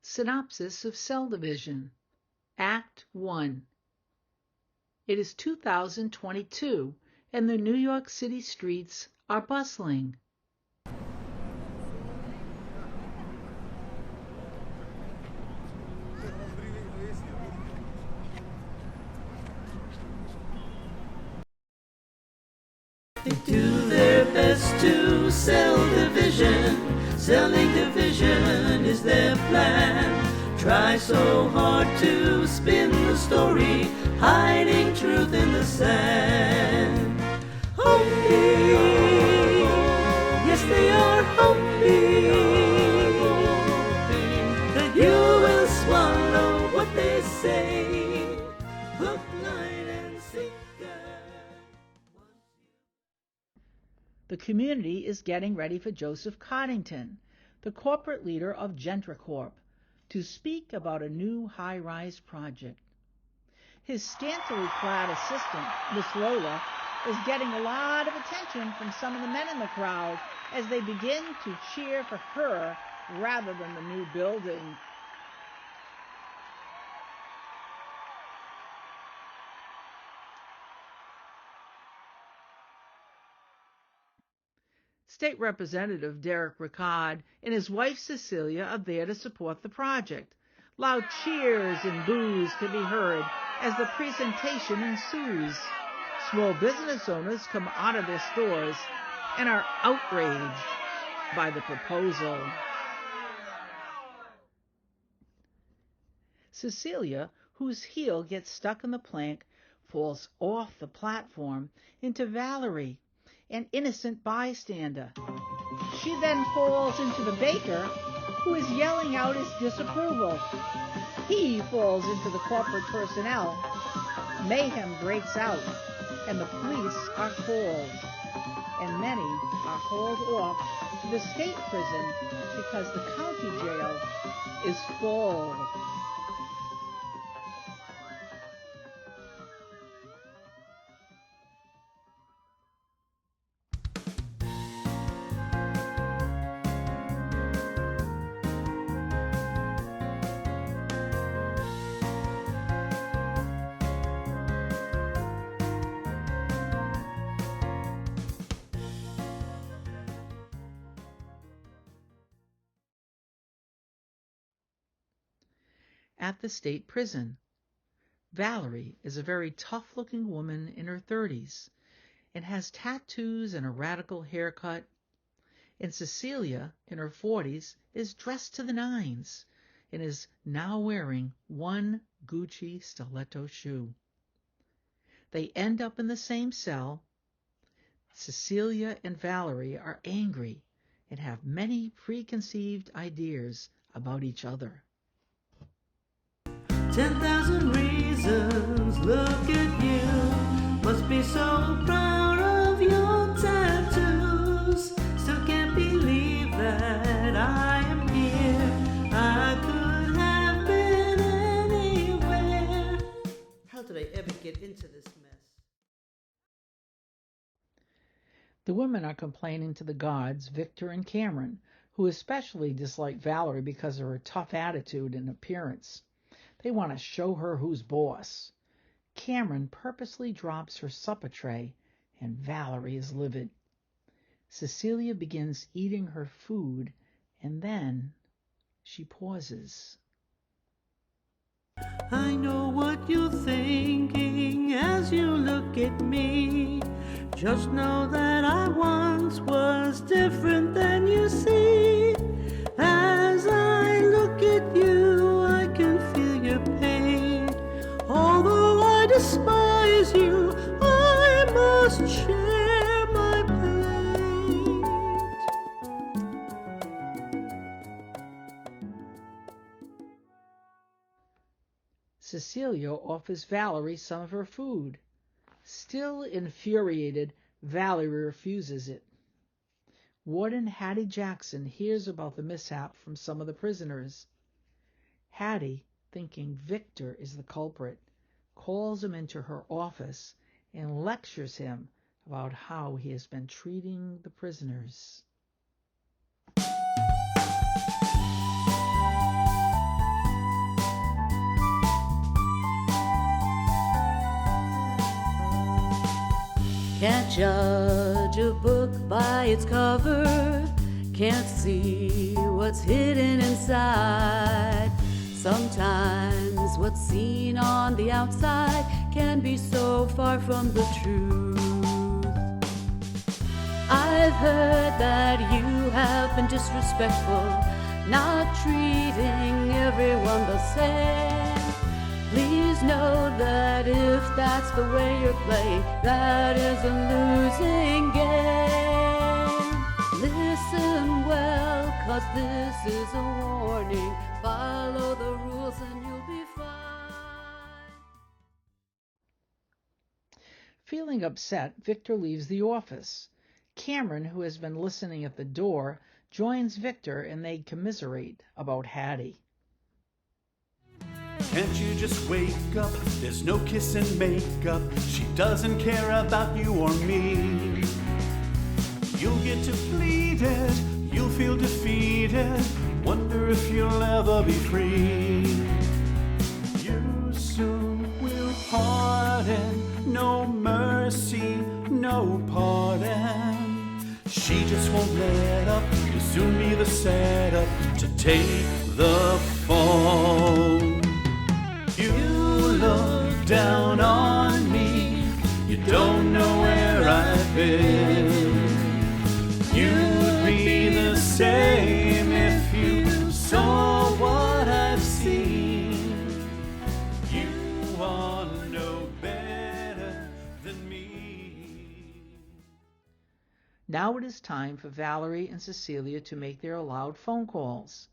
Synopsis of Cell Division. Act 1. It is 2022, and the New York City streets are bustling. They do their best to sell division. Selling division is their plan. Try so hard to spin the story, hiding truth in the sand. Hoping, yes they are hoping that you will swallow what they say. Hook, line, and sinker. The community is getting ready for Joseph Coddington, the corporate leader of Gentricorp, to speak about a new high-rise project. His scantily clad assistant, Miss Lola, is getting a lot of attention from some of the men in the crowd as they begin to cheer for her rather than the new building. State Representative Derek Ricard and his wife Cecilia are there to support the project. Loud cheers and boos can be heard as the presentation ensues. Small business owners come out of their stores and are outraged by the proposal. Cecilia, whose heel gets stuck in the plank, falls off the platform into Valerie, an innocent bystander. She then falls into the baker, who is yelling out his disapproval. He falls into the corporate personnel. Mayhem breaks out, and the police are called. And many are hauled off to the state prison because the county jail is full. At the state prison, Valerie is a very tough-looking woman in her 30s and has tattoos and a radical haircut, and Cecilia, in her 40s, is dressed to the nines and is now wearing one Gucci stiletto shoe. They end up in the same cell. Cecilia and Valerie are angry and have many preconceived ideas about each other. 10,000 reasons, look at you. Must be so proud of your tattoos. Still can't believe that I am here. I could have been anywhere. How did I ever get into this mess? The women are complaining to the guards, Victor and Cameron, who especially dislike Valerie because of her tough attitude and appearance. They want to show her who's boss. Cameron purposely drops her supper tray, and Valerie is livid. Cecilia begins eating her food, and then she pauses. I know what you're thinking as you look at me. Just know that I once was different than you see. As I look at you, I can feel your pain. Although I despise you, I must share my plate. Cecilia offers Valerie some of her food. Still infuriated, Valerie refuses it. Warden Hattie Jackson hears about the mishap from some of the prisoners. Hattie, thinking Victor is the culprit, calls him into her office and lectures him about how he has been treating the prisoners. Can't judge a book by its cover, can't see what's hidden inside. Sometimes what's seen on the outside can be so far from the truth. I've heard that you have been disrespectful, not treating everyone the same. Please know that if that's the way you're playing, that is a losing game. Listen well, 'cause this is a warning. Follow the rules and you'll be fine. Feeling upset, Victor leaves the office. Cameron, who has been listening at the door, joins Victor and they commiserate about Hattie. Can't you just wake up? There's no kiss and makeup. She doesn't care about you or me. You'll get depleted, you'll feel defeated. Wonder if you'll ever be free. You soon will pardon, no mercy, no pardon. She just won't let up, you'll soon be the setup to take the fall. You look down on me, you don't know where I've been. You'd be the same if you saw what I've seen. You are no better than me. Now it is time for Valerie and Cecilia to make their allowed phone calls.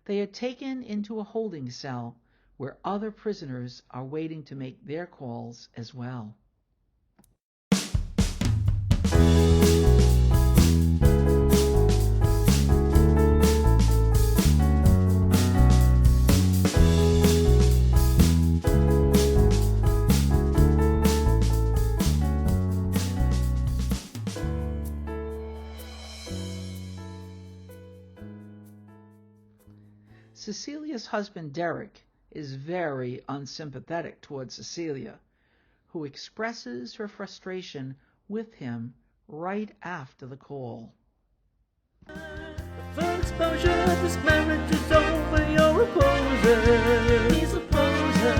They are taken into a holding cell where other prisoners are waiting to make their calls as well. Cecilia's husband, Derek, is very unsympathetic towards Cecilia, who expresses her frustration with him right after the call. For exposure, this marriage is over. You're a poser. He's a poser.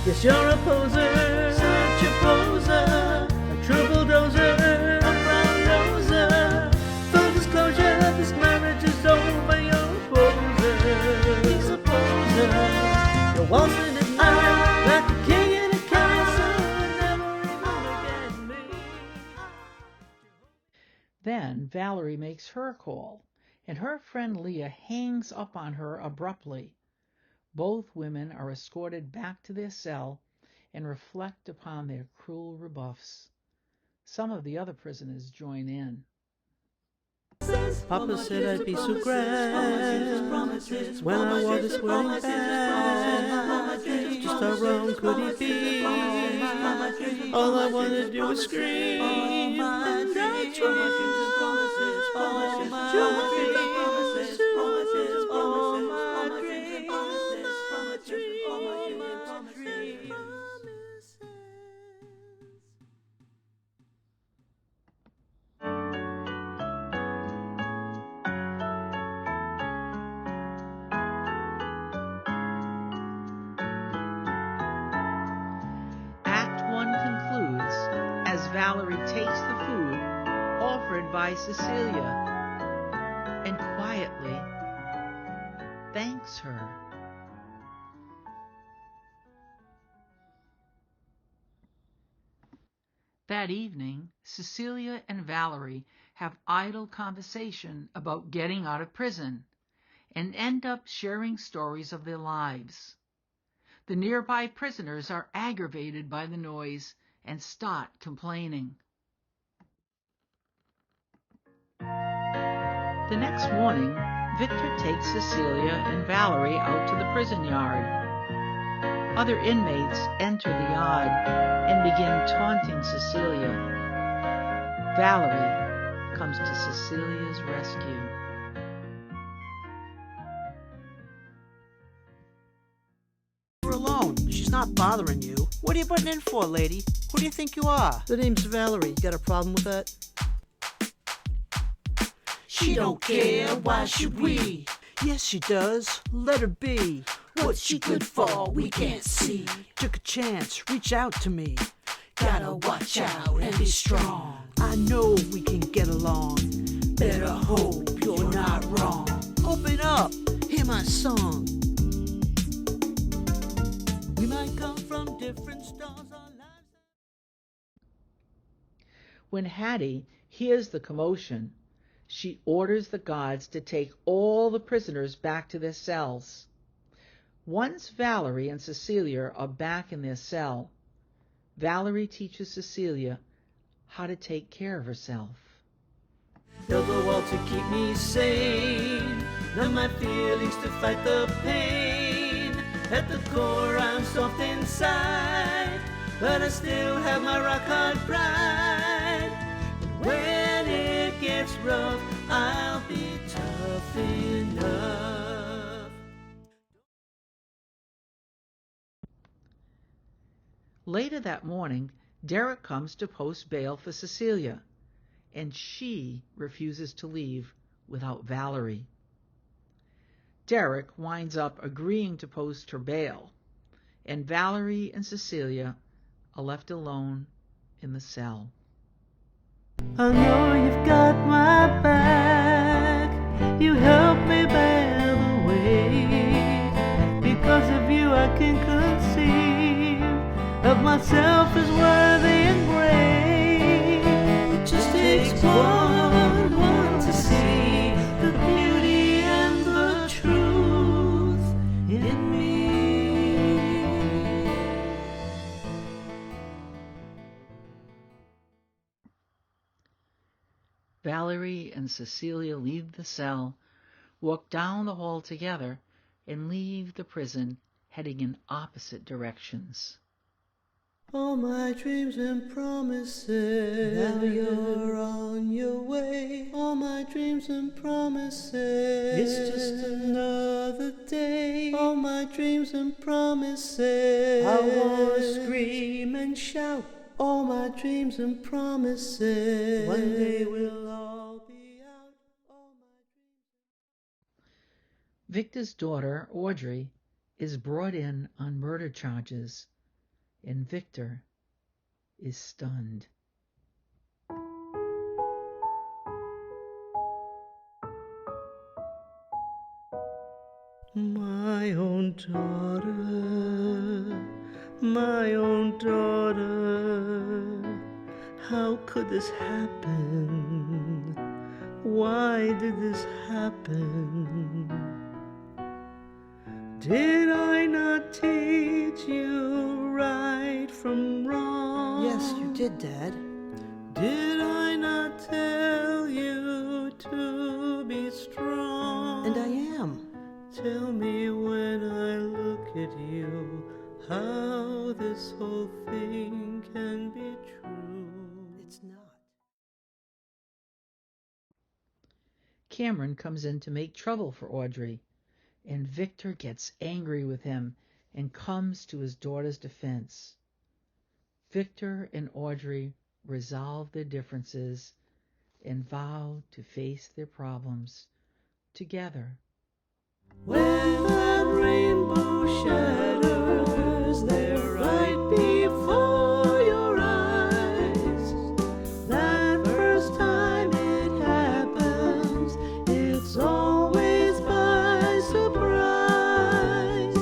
Yes, you're a poser. Such a poser. A triple dozer. A brown noser. Full disclosure, this marriage is over. You're a poser. He's a poser. You're waltzing at night like a king in a castle. Never even look at me. Then Valerie makes her call, and her friend Leah hangs up on her abruptly. Both women are escorted back to their cell and reflect upon their cruel rebuffs. Some of the other prisoners join in. Papa said I'd be so grand when I wore this wedding band. Just how wrong could it be? All I want to do is scream, and that's Valerie takes the food offered by Cecilia and quietly thanks her. That evening, Cecilia and Valerie have idle conversation about getting out of prison and end up sharing stories of their lives. The nearby prisoners are aggravated by the noise and start complaining. The next morning, Victor takes Cecilia and Valerie out to the prison yard. Other inmates enter the yard and begin taunting Cecilia. Valerie comes to Cecilia's rescue. You're alone. She's not bothering you. What are you butting in for, lady? Who do you think you are? The name's Valerie. You got a problem with that? She don't care, why should we? Yes, she does. Let her be. What's she good for, we can't see. Took a chance, reach out to me. Gotta watch out and be strong. I know we can get along. Better hope you're not wrong. Open up, hear my song. We might come from different stars, our lives. When Hattie hears the commotion, she orders the guards to take all the prisoners back to their cells. Once Valerie and Cecilia are back in their cell, Valerie teaches Cecilia how to take care of herself. Build a wall to keep me sane, numb my feelings to fight the pain. At the core I'm soft inside, but I still have my rock hard pride. And when it gets rough, I'll be tough enough. Later that morning, Derek comes to post bail for Cecilia, and she refuses to leave without Valerie. Derek winds up agreeing to post her bail, and Valerie and Cecilia are left alone in the cell. I know you've got my back. You help me bear the weight. Because of you I can conceive of myself as worthy and great. It just takes one to see the beauty and the truth in me. Valerie and Cecilia leave the cell, walk down the hall together, and leave the prison heading in opposite directions. All my dreams and promises, now you're on your way. All my dreams and promises, it's just another day. All my dreams and promises, I wanna scream and shout. All my dreams and promises, one day we'll all be out. All my dreams. Victor's daughter, Audrey, is brought in on murder charges, and Victor is stunned. My own daughter, my own daughter, how could this happen? Why did this happen? Did I not teach you right from wrong? Yes, you did, Dad. Did I not tell you to be strong? And I am. Tell me when I look at you, how this whole thing can be true. It's not. Cameron comes in to make trouble for Audrey, and Victor gets angry with him and comes to his daughter's defense. Victor and Audrey resolve their differences and vow to face their problems together. When that rainbow shatters there right before your eyes, that first time it happens, it's always by surprise.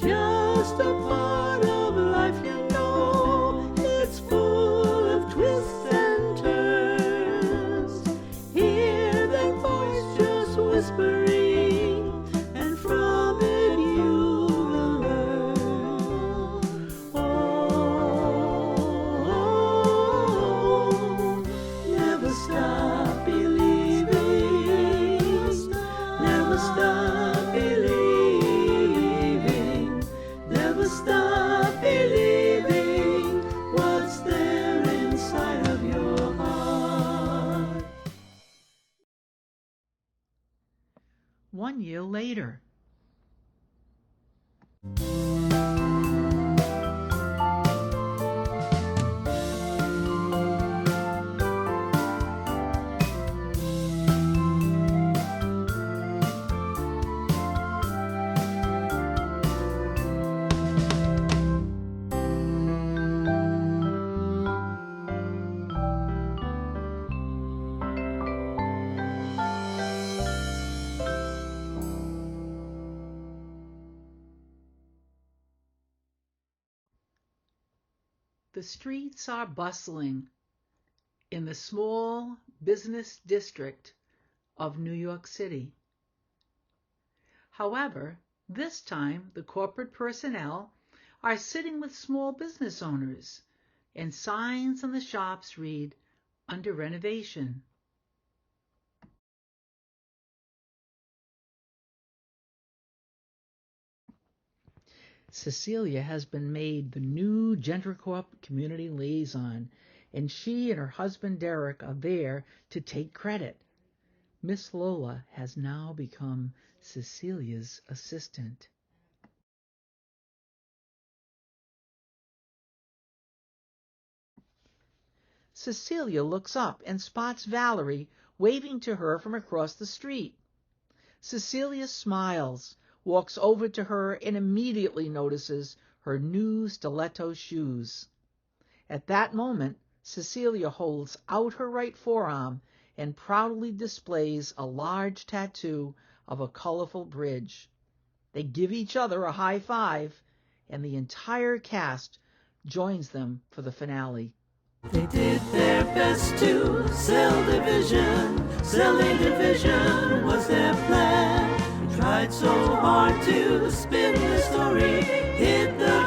Just a part of life, you know, it's full of twists and turns. Hear that voice just whispering, from it you will learn. Oh, never stop believing. Never stop believing. Never stop believing what's there inside of your heart. 1 year later. The streets are bustling in the small business district of New York City. However, this time the corporate personnel are sitting with small business owners, and signs on the shops read, "Under renovation." Cecilia has been made the new GentriCorp community liaison, and she and her husband Derek are there to take credit. Miss Lola has now become Cecilia's assistant. Cecilia looks up and spots Valerie waving to her from across the street. Cecilia smiles, walks over to her, and immediately notices her new stiletto shoes. At that moment, Cecilia holds out her right forearm and proudly displays a large tattoo of a colorful bridge. They give each other a high five, and the entire cast joins them for the finale. They did their best to sell division. Selling division was their plan. They tried so hard to spin the story, hit the